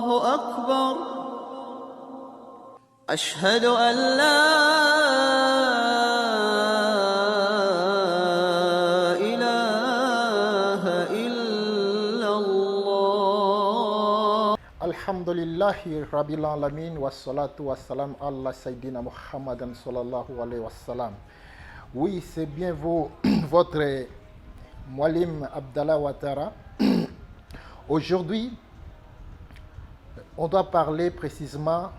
الله أكبر أشهد أن لا إله إلا الله. Alhamdulillahi Rabbil Alamin wassalatu wassalam ala Sayyidina Muhammadan sallallahu alayhi wa sallam. Oui, c'est bien votre Moualim Abdallah Ouattara. Aujourd'hui, on doit parler précisément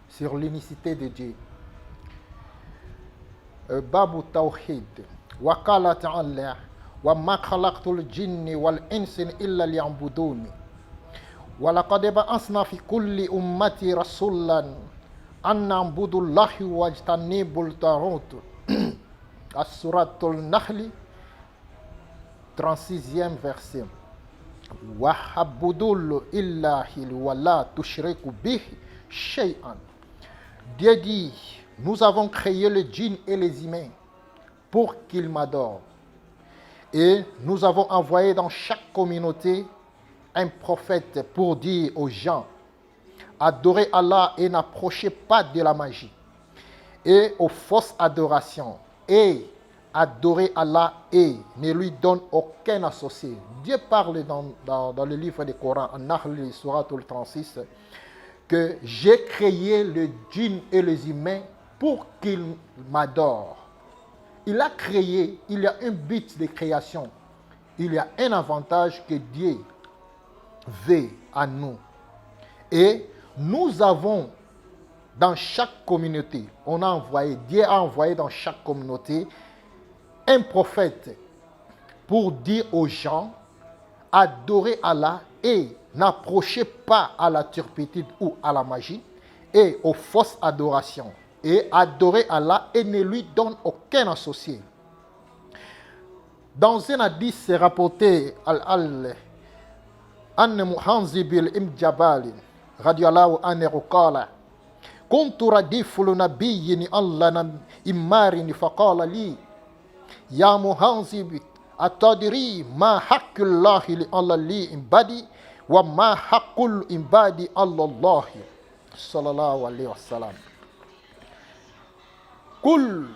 sur l'unicité de Dieu. Babu Tawhid. Wa qala ta'ala wa ma khalaqtul jinni wal insi illa liya'budun. Wa laqad ba'athna fi kulli ummati rasulan an na'budu Allaha wajtanibul taghut. As-suratul Nahl, 36e verset. Wahabudul illahi wa la tushriku bihi shay'an. Dieu dit, nous avons créé le djinn et les humains pour qu'ils m'adorent. Et nous avons envoyé dans chaque communauté un prophète pour dire aux gens, adorez Allah et n'approchez pas de la magie et aux fausses adorations, et adorer Allah et ne lui donne aucun associé. Dieu parle dans le livre du Coran, en Nahl, suratul 36, que j'ai créé le djinn et les humains pour qu'ils m'adorent. Il a créé, il y a un but de création, il y a un avantage que Dieu veut à nous. Et nous avons dans chaque communauté, Dieu a envoyé dans chaque communauté un prophète pour dire aux gens, adorez Allah et n'approchez pas à la turpitude ou à la magie et aux fausses adorations, et adorez Allah et ne lui donne aucun associé. Dans un hadith, c'est rapporté An Muhanzib al-Imjabal radiyallahu anhu qala kuntu radifu nabiyyin Allah immarin faqala li ya Muhanzib atadri ma haqqullahi li Allah li ibadi wa ma haqqul ibadi Allah sallallahu alayhi wa sallam. Kul,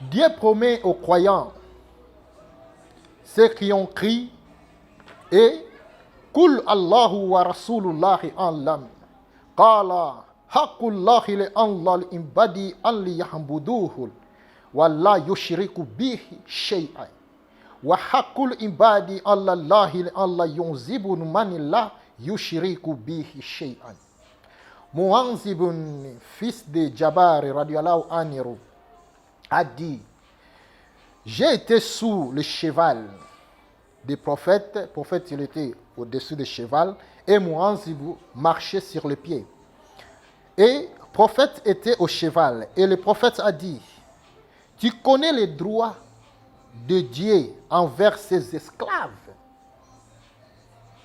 Dieu promet aux croyants, ceux qui ont crié, et Kul Allahu wa Rasulullahi alam qala haqqullahi li Allah li ibadi an li yahbuduhu wa la yushriku bihi shay'an wa haqqul ibadi allahi li Allah yunzibu man la yushriku bihi shay'an. Muhanzib, fils de Jabar radiyallahu anhu, a dit, j'ai été sous le cheval des prophètes. Le prophète, il était au-dessus du cheval, et Muhanzib marchait sur les pieds. Et le prophète était au cheval, et le prophète a dit, tu connais les droits de Dieu envers ses esclaves.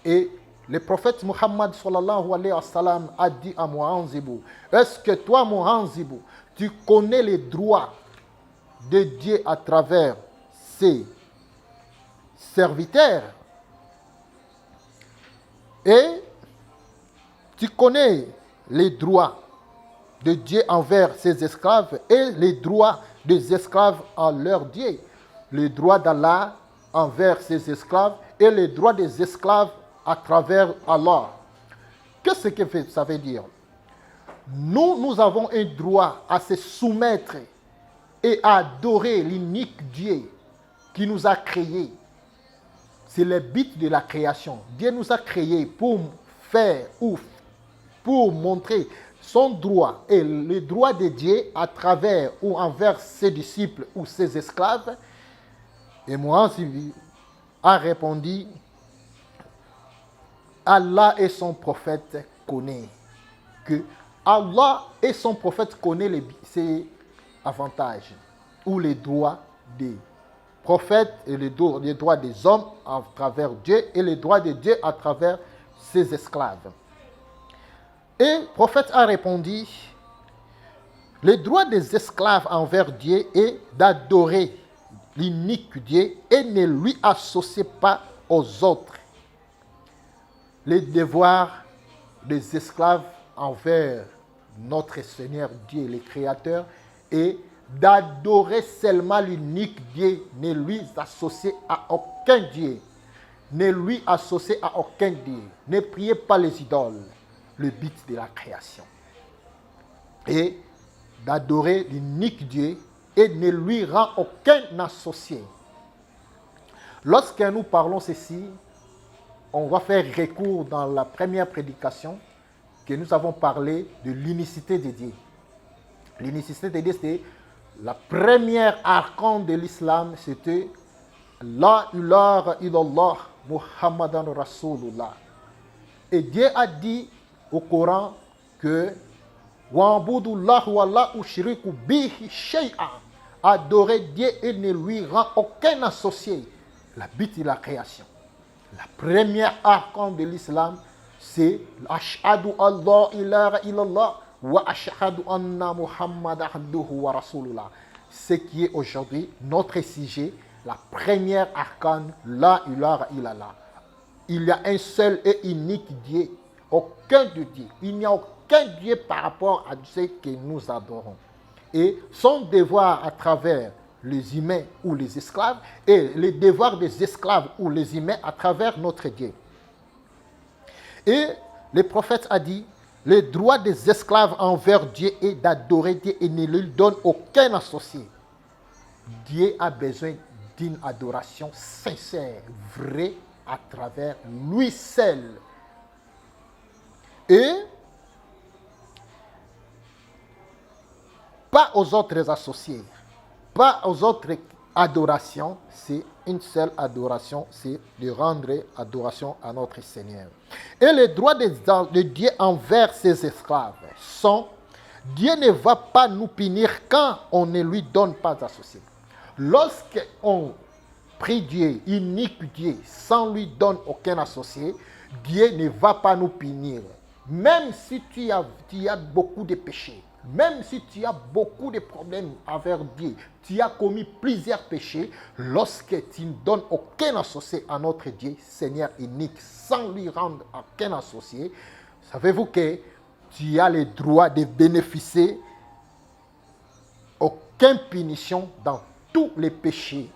Et le prophète Muhammad sallallahu alayhi wa sallam a dit à Muhanzib, est-ce que toi, Muhanzib, tu connais les droits de Dieu à travers ses serviteurs? Et tu connais les droits de Dieu envers ses esclaves et les droits des esclaves en leur Dieu, les droits d'Allah envers ses esclaves et les droits des esclaves à travers Allah. Qu'est-ce que ça veut dire? Nous avons un droit à se soumettre et à adorer l'unique Dieu qui nous a créés. C'est le but de la création. Dieu nous a créés pour faire ou pour montrer son droit et le droit de Dieu à travers ou envers ses disciples ou ses esclaves. Et Muhanzib a répondu, Allah et son prophète connaissent. Que Allah et son prophète connaissent ses avantages ou les droits des prophètes et les droits des hommes à travers Dieu et les droits de Dieu à travers ses esclaves. Et le prophète a répondu, le droit des esclaves envers Dieu est d'adorer l'unique Dieu et ne lui associer pas aux autres. les devoirs des esclaves envers notre Seigneur Dieu, le Créateur, est d'adorer seulement l'unique Dieu, ne lui associer à aucun Dieu. Ne lui associer à aucun Dieu. Ne priez pas les idoles, le but de la création. Et d'adorer l'unique Dieu et ne lui rend aucun associé. Lorsque nous parlons ceci, on va faire recours dans la première prédication que nous avons parlé de l'unicité de Dieu. L'unicité de Dieu, c'est la première arcane de l'islam, c'était La ilaha illallah Muhammadan Rasulullah. Et Dieu a dit au Coran que Wa'budullah wa la ushriku bihi shay'an. Adorer Dieu et ne lui rend aucun associé. La but de la création. La première arcane de l'islam, c'est Ashhadu an la ilaha illallah wa ashhadu anna Muhammadan abduhu wa rasulullah. Ce qui est aujourd'hui notre sujet, la première arcane, la ilaha illallah. Il y a un seul et unique Dieu, aucun de Dieu. Il n'y a aucun Dieu par rapport à ce que nous adorons. Et son devoir à travers les humains ou les esclaves et les devoirs des esclaves ou les humains à travers notre Dieu. Et le prophète a dit, le droit des esclaves envers Dieu est d'adorer Dieu et ne lui donne aucun associé. Dieu a besoin d'une adoration sincère, vraie, à travers lui seul. Et pas aux autres associés, pas aux autres adorations, c'est une seule adoration, c'est de rendre adoration à notre Seigneur. Et les droits de Dieu envers ses esclaves sont, Dieu ne va pas nous punir quand on ne lui donne pas d'associé. Lorsqu'on prie Dieu, unique Dieu, sans lui donner aucun associé, Dieu ne va pas nous punir. Même si tu as beaucoup de péchés, même si tu as beaucoup de problèmes envers Dieu, tu as commis plusieurs péchés, lorsque tu ne donnes aucun associé à notre Dieu, Seigneur unique, sans lui rendre aucun associé, savez-vous que tu as le droit de bénéficier aucune punition dans tous les péchés.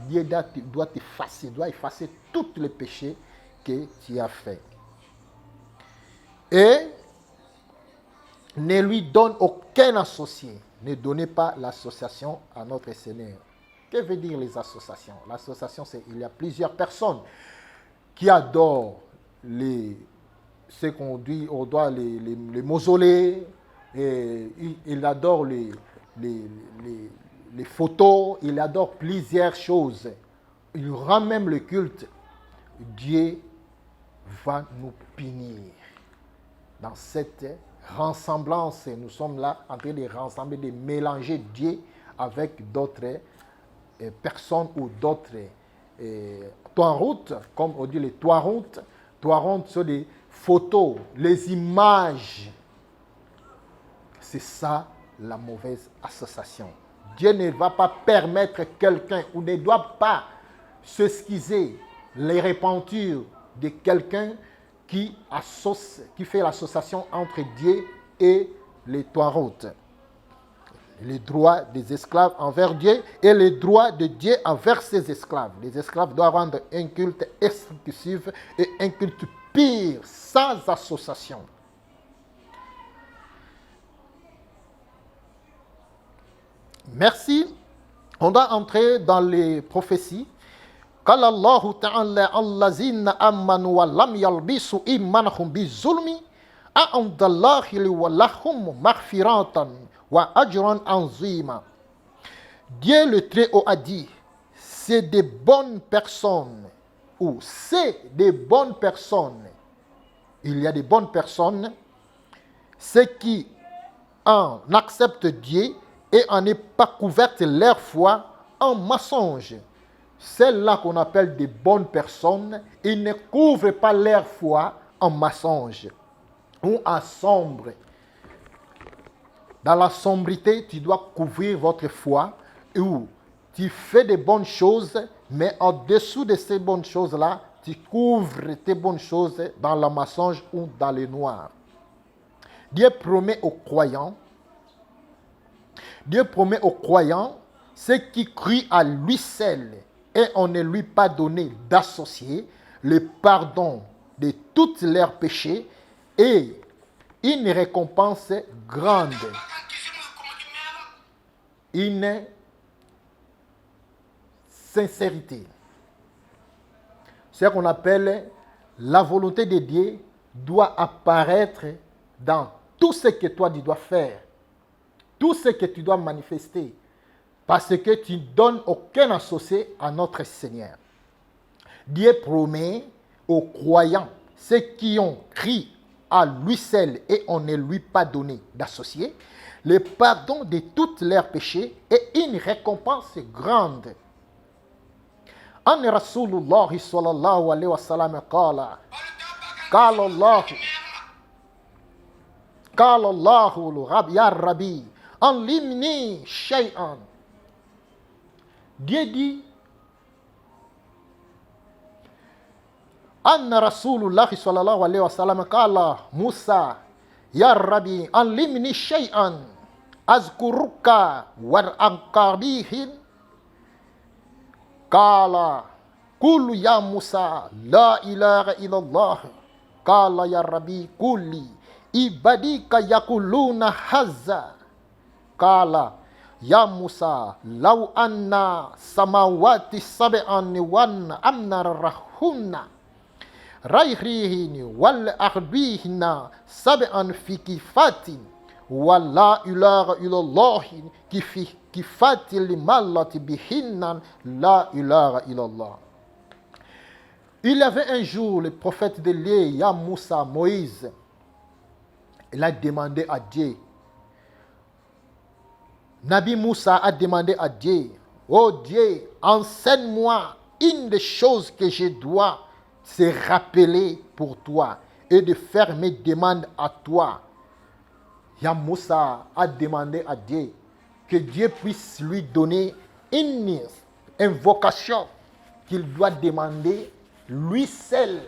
Dieu doit effacer tous les péchés que tu as faits. Et ne lui donne aucun associé. Ne donnez pas l'association à notre Seigneur. Que veut dire les associations? L'association, c'est il y a plusieurs personnes qui adorent ce qu'on dit, on doit les mausolées, et il adore les photos, il adore plusieurs choses. Il rend même le culte. Dieu va nous punir. Dans cette ressemblance, nous sommes là en train de rassembler, de mélanger Dieu avec d'autres personnes ou d'autres toiroutes, comme on dit les toiroutes. Toiroutes sont des photos, les images. C'est ça la mauvaise association. Dieu ne va pas permettre quelqu'un ou ne doit pas s'excuser les repentures de quelqu'un qui fait l'association entre Dieu et les toiroutes. Les droits des esclaves envers Dieu et les droits de Dieu envers ses esclaves. Les esclaves doivent rendre un culte exclusif et un culte pur, sans association. Merci. On doit entrer dans les prophéties. قال الله تعالى الذين آمنوا ولم يلبسوا إيمانهم بالظلم عند الله ولهم مغفرة وأجرا عظيما. Dieu le Très-Haut a dit, c'est des bonnes personnes, ou c'est des bonnes personnes. Il y a des bonnes personnes, ceux qui en acceptent Dieu et en n'est pas couverte leur foi en mensonge. Celles-là qu'on appelle des bonnes personnes, ils ne couvrent pas leur foi en mensonge ou en sombre. Dans la sombrité, tu dois couvrir votre foi où tu fais des bonnes choses, mais en dessous de ces bonnes choses-là, tu couvres tes bonnes choses dans le mensonge ou dans le noir. Dieu promet aux croyants, ceux qui crient à lui seul et on ne lui pas donné d'associer, le pardon de tous leurs péchés et une récompense grande. Une sincérité. Ce qu'on appelle la volonté de Dieu doit apparaître dans tout ce que toi tu dois faire, tout ce que tu dois manifester, parce que tu ne donnes aucun associé à notre Seigneur. Dieu promet aux croyants, ceux qui ont crié à lui seul et on ne lui pas donné d'associé, le pardon de tous leurs péchés et une récompense grande. أن رسول الله صلى الله عليه وسلم قال الله يا ربي علمني شيئا. Dieu dit أن رسول الله صلى الله عليه وسلم قال موسى يا ربي علمني شيئا أذكرك وأنقضيه. قال قل يا موسى لا إله إلا الله. قال يا ربي قل لي عبادك يقولون هذا. قال يا موسى لو أن سماوات سبعا وأمنرهن ريحهن والأرضهن سبعا في كفات ولا إله إلا الله كفات لمالت بهن لا إله إلا الله. Il y avait un jour le prophète de Dieu, Ya Moussa, Moïse, il a demandé à Dieu. Nabi Moussa a demandé à Dieu, oh Dieu, enseigne-moi une des choses que je dois se rappeler pour toi et de faire mes demandes à toi. Ya Moussa a demandé à Dieu que Dieu puisse lui donner une invocation qu'il doit demander lui seul,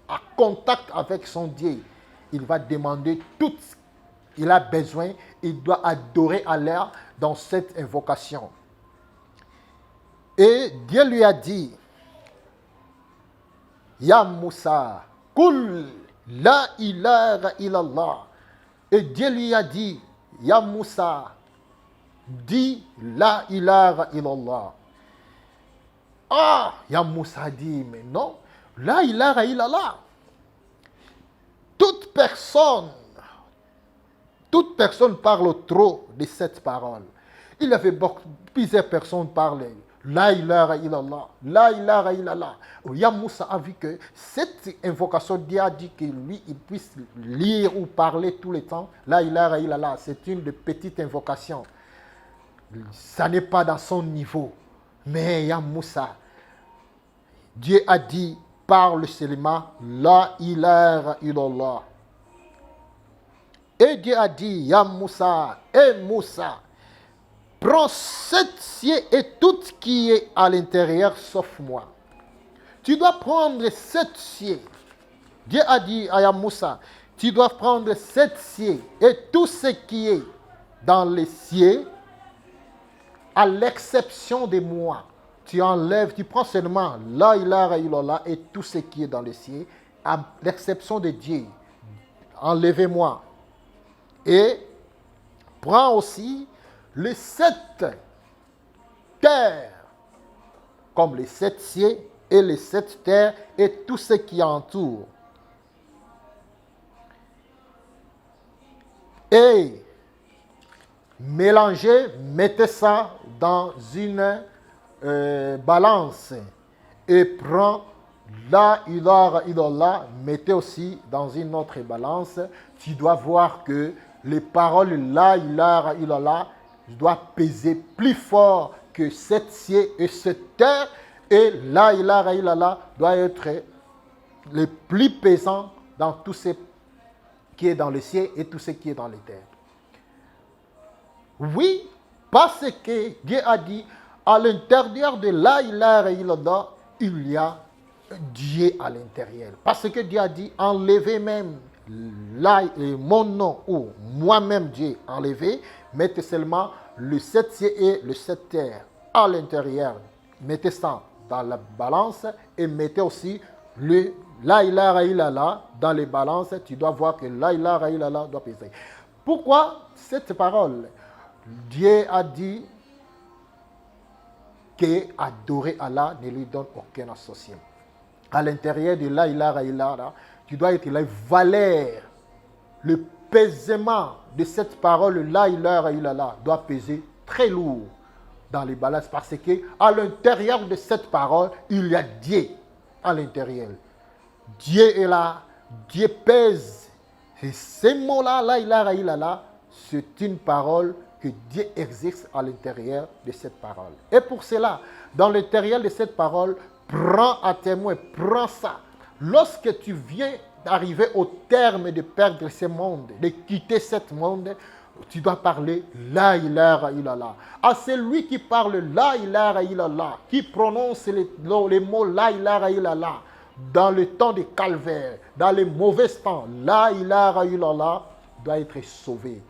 à contact avec son Dieu. Il va demander tout ce qu'il a besoin. Il doit adorer Allah dans cette invocation. Et Dieu lui a dit, Ya Moussa, Kul la ilaha illallah. Et Dieu lui a dit, Ya Moussa, dis la ilaha illallah. Ah, Ya Moussa dit, mais non, la ilaha illallah. Toute personne parle trop de cette parole. Il y avait plusieurs personnes parlaient. La ilaha illallah, la ilaha illallah. Ya Moussa a vu que cette invocation, Dieu a dit que lui, il puisse lire ou parler tout le temps. La ilaha illallah, c'est une de petites invocations. Ça n'est pas dans son niveau. Mais Ya Moussa, Dieu a dit, parle seulement la ilaha illallah. Et Dieu a dit, Ya Moussa, Moussa, prends 7 cieux et tout ce qui est à l'intérieur sauf moi. Tu dois prendre 7 cieux. Dieu a dit à Ya Moussa, tu dois prendre 7 cieux et tout ce qui est dans les cieux, à l'exception de moi. Tu enlèves, tu prends seulement la ilaha illallah et tout ce qui est dans les cieux, à l'exception de Dieu. Enlevez-moi. Et prends aussi les 7 terres, comme les 7 cieux et les 7 terres et tout ce qui entoure. Et mélangez, mettez ça dans une balance et prends la ilaha illallah, mettez aussi dans une autre balance. Tu dois voir que les paroles la ilaha illallah doivent peser plus fort que cette cieux et cette terre, et la ilaha illallah doit être le plus pesant dans tout ce qui est dans le ciel et tout ce qui est dans les terres. Oui, parce que Dieu a dit, à l'intérieur de la ilaha illallah, il y a Dieu à l'intérieur. Parce que Dieu a dit, enlevez même mon nom ou moi-même Dieu, enlevez, mettez seulement le 7 cieux et le 7 terre à l'intérieur. Mettez ça dans la balance et mettez aussi le la ilaha illallah dans les balances. Tu dois voir que la ilaha illallah doit peser. Pourquoi cette parole? Dieu a dit que adorer Allah ne lui donne aucun associé. À l'intérieur de la ilaha illallah, tu dois être la valeur, le pesement de cette parole, la ilaha illallah, doit peser très lourd dans les balances parce que à l'intérieur de cette parole, il y a Dieu à l'intérieur. Dieu est là, Dieu pèse. Et ces mots-là, la ilaha illallah, c'est une parole que Dieu exerce à l'intérieur de cette parole. Et pour cela, dans l'intérieur de cette parole, prends à témoin, prends ça. Lorsque tu viens d'arriver au terme de perdre ce monde, de quitter ce monde, tu dois parler la ilaha illallah. À celui qui parle la ilaha illallah, qui prononce les mots la ilaha illallah, dans le temps de calvaire, dans les mauvais temps, la ilaha illallah doit être sauvé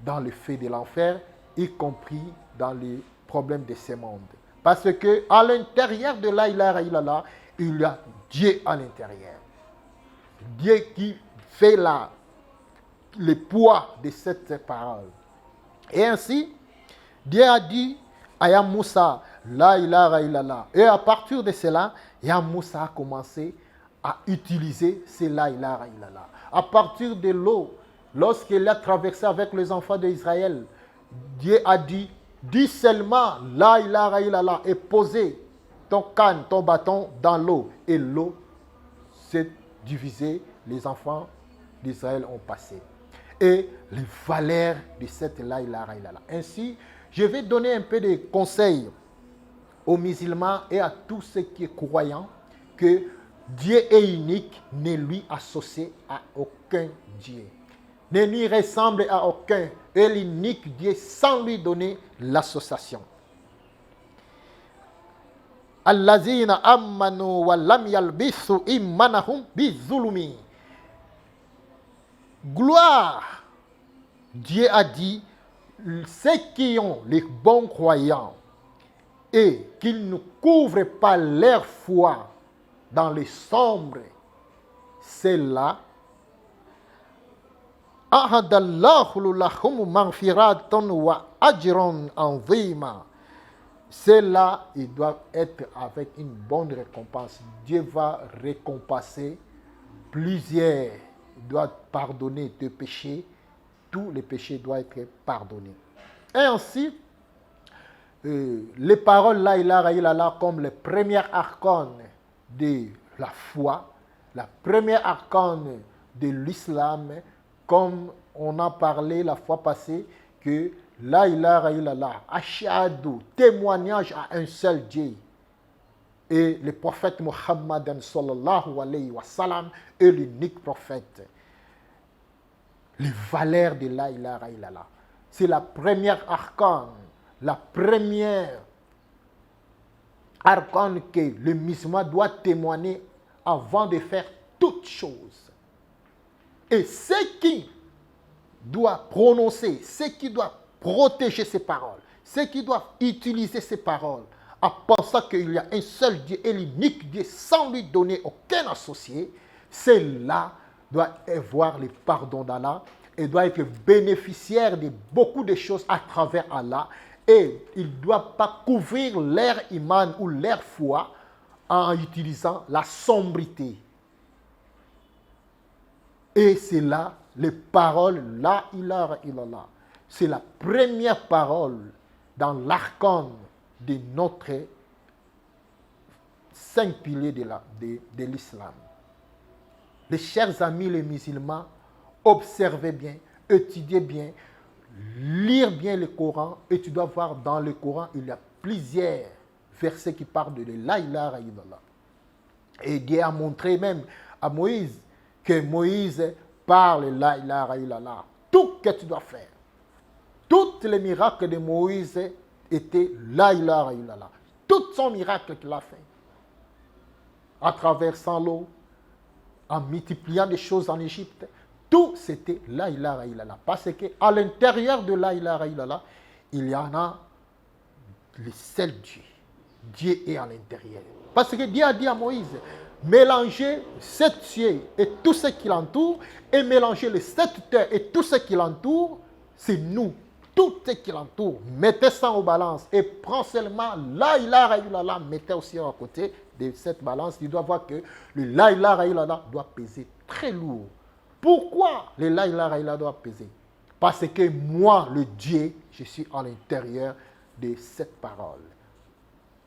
dans le feu de l'enfer, y compris dans les problèmes de ce monde. Parce que à l'intérieur de la ilaha illallah, il y a Dieu à l'intérieur. Dieu qui fait le poids de cette parole. Et ainsi, Dieu a dit à Moussa, la ilaha illallah. Et à partir de cela, Moussa a commencé à utiliser ce la ilaha illallah. À partir de l'eau, lorsqu'il a traversé avec les enfants d'Israël, Dieu a dit, dis seulement la ilaha illallah et posez ton canne, ton bâton dans l'eau. Et l'eau s'est divisée, les enfants d'Israël ont passé. Et les valeurs de cette la ilaha illallah. Ainsi, je vais donner un peu de conseils aux musulmans et à tous ceux qui sont croyants que Dieu est unique, ne lui associé à aucun Dieu. Ne lui ressemble à aucun. Et l'unique Dieu sans lui donner l'association. Allazina amanu wa lam yalbisu imanahum bizulumi. Gloire, Dieu a dit, ceux qui ont les bons croyants et qu'ils ne couvrent pas leur foi dans les sombres, c'est là. Ahadallahu lahum maghfiratun wa ajran azima. C'est là, ils doivent être avec une bonne récompense. Dieu va récompenser plusieurs. Il doit pardonner tes péchés. Tous les péchés doivent être pardonnés. Et ainsi, les paroles la ilaha illallah comme les premières arcanes de la foi, la première arcane de l'islam, comme on a parlé la fois passée, que la ilaha illallah, ashhadu, témoignage à un seul Dieu. Et le prophète Muhammad sallallahu alayhi wa sallam est l'unique prophète. Les valeurs de la ilaha illallah. C'est la première arcane, la première arcane que le musulman doit témoigner avant de faire toutes choses. Et ceux qui doivent prononcer, ceux qui doivent protéger ces paroles, ceux qui doivent utiliser ces paroles, en pensant qu'il y a un seul Dieu et l'unique Dieu sans lui donner aucun associé, ceux-là doivent avoir le pardon d'Allah et doivent être bénéficiaires de beaucoup de choses à travers Allah. Et ils ne doivent pas couvrir leur iman ou leur foi en utilisant la sombrité. Et c'est là les paroles la ilaha illallah. C'est la première parole dans l'arcane de notre 5 piliers de l'islam. Les chers amis les musulmans, observez bien, étudiez bien, lire bien le Coran. Et tu dois voir dans le Coran, il y a plusieurs versets qui parlent de la ilaha illallah. Et Dieu a montré même à Moïse que Moïse parle la ilaha illallah. Tout ce que tu dois faire. Tous les miracles de Moïse étaient la ilaha illallah. Tout son miracle qu'il a fait. à traversant l'eau, en multipliant des choses en Égypte. Tout c'était la ilaha illallah. Parce qu'à l'intérieur de la ilaha illallah, il y en a le seul Dieu. Dieu est à l'intérieur. Parce que Dieu a dit à Moïse, mélangez sept cieux et tout ce qui l'entoure, et mélangez les sept terres et tout ce qui l'entoure, c'est nous. Tout ce qui l'entoure, mettez ça en balance et prends seulement la ilaha illallah, mettez aussi à côté de cette balance. Tu dois voir que le la ilaha illallah doit peser très lourd. Pourquoi le la ilaha illallah doit peser? Parce que moi, le Dieu, je suis à l'intérieur de cette parole.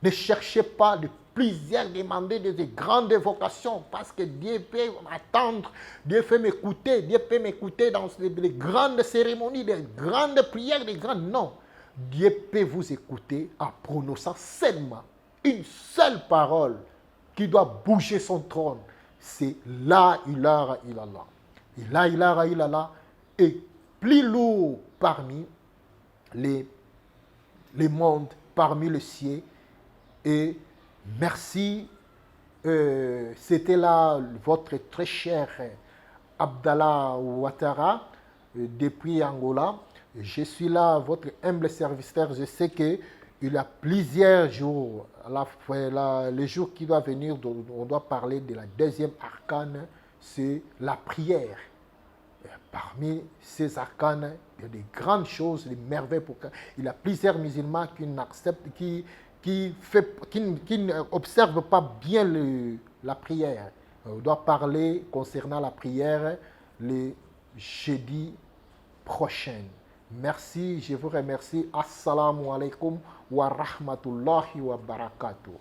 Ne cherchez pas de plusieurs demander de grandes évocations parce que Dieu peut m'attendre, Dieu peut m'écouter dans les grandes cérémonies, des grandes prières, des grandes... Non, Dieu peut vous écouter en prononçant seulement une seule parole qui doit bouger son trône. C'est la ilaha illallah. Et la ilaha illallah est plus lourd parmi les mondes, parmi le ciel. Et merci, c'était là votre très cher Abdallah Ouattara depuis Angola. Je suis là, votre humble serviteur. Je sais qu'il y a plusieurs jours, le jour qui doit venir, on doit parler de la deuxième arcane, c'est la prière. Parmi ces arcanes, il y a des grandes choses, des merveilles. Il y a plusieurs musulmans qui n'acceptent, qui n'observent pas bien la prière. On doit parler concernant la prière le jeudi prochain. Merci, je vous remercie. Assalamu alaikum wa rahmatullahi wa barakatuh.